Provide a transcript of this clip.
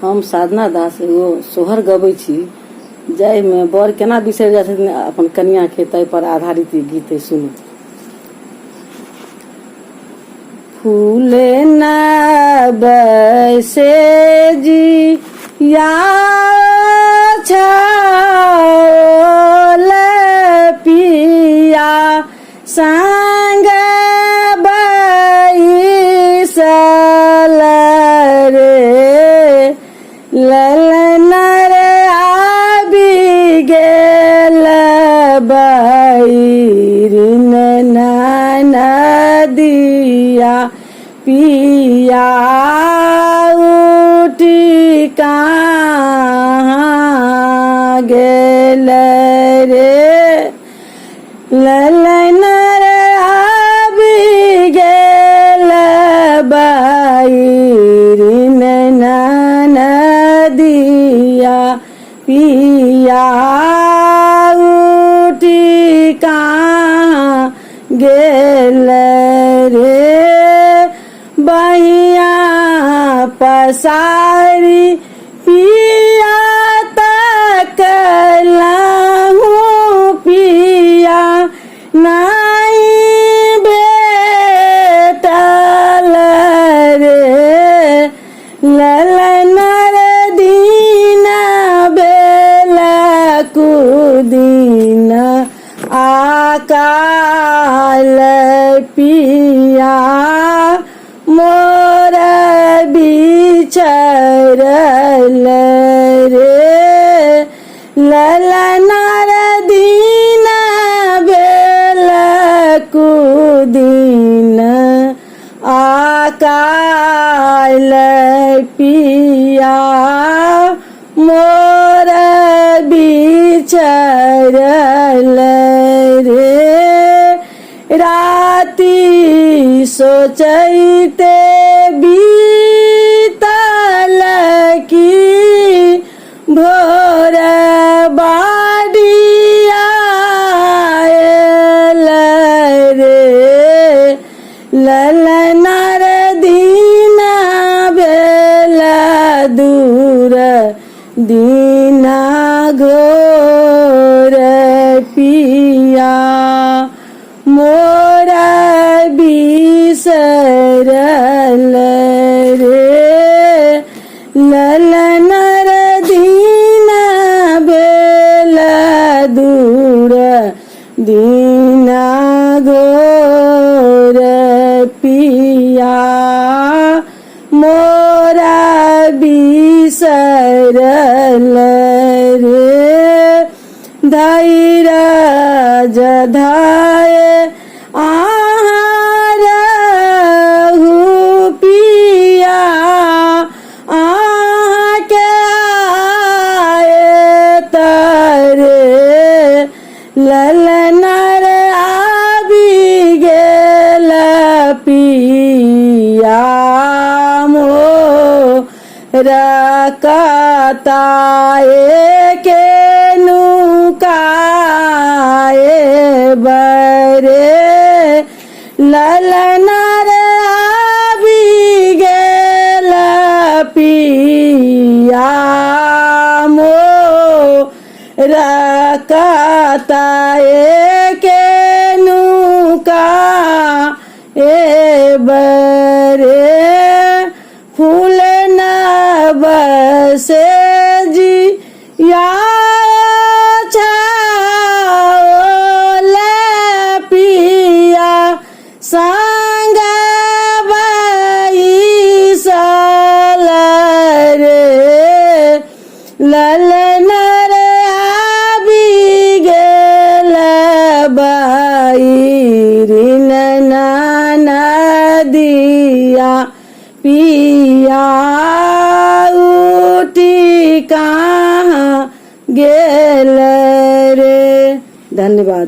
हम साधना दास एगो सोहर गबै छी जाहिमे बर केना बिसरि जाइ छथिन अपन कनिया के, ताहि पर आधारित ई गीत सुनू। फूले न बैसे जी या पिया संग बैसल रे ललनर आबि गेल बैरिन नदिया पिया उठी कहाँ गेल रे ललनर आबि गेल बैरिन नदिया पिया उठी कहाँ गेल रे बहिया पसारी पिया तकलहु पिया नहीं भेटल रे ललनर दिन बेल कुदिन आकाल पिया मोर बिछड़ल रे ललनर दिन बेल कुदिन आकाल पिया मोर बिछड़ल रे राति सोचैते बीतल की भोर बाडिया आयल रे ललनर दिन भेल दूर दिन घोर पिया मोर बिसरल रे ललनर दिन भेल दूर दिन घोर पिया मोर बिसरल रे धैर्य धाय आहू पिया के आए तरे ललनर आबि गेल पिया मोर कताए के नुकाए बरे ललनर आबि गेल पिया मोर कताए के नुकाए बरे फूल न बसे जी या पिया संग बैसल रे ललनर आबि गेल बैरिन नदिया पिया उठी कहाँ गेल रे। धन्यवाद।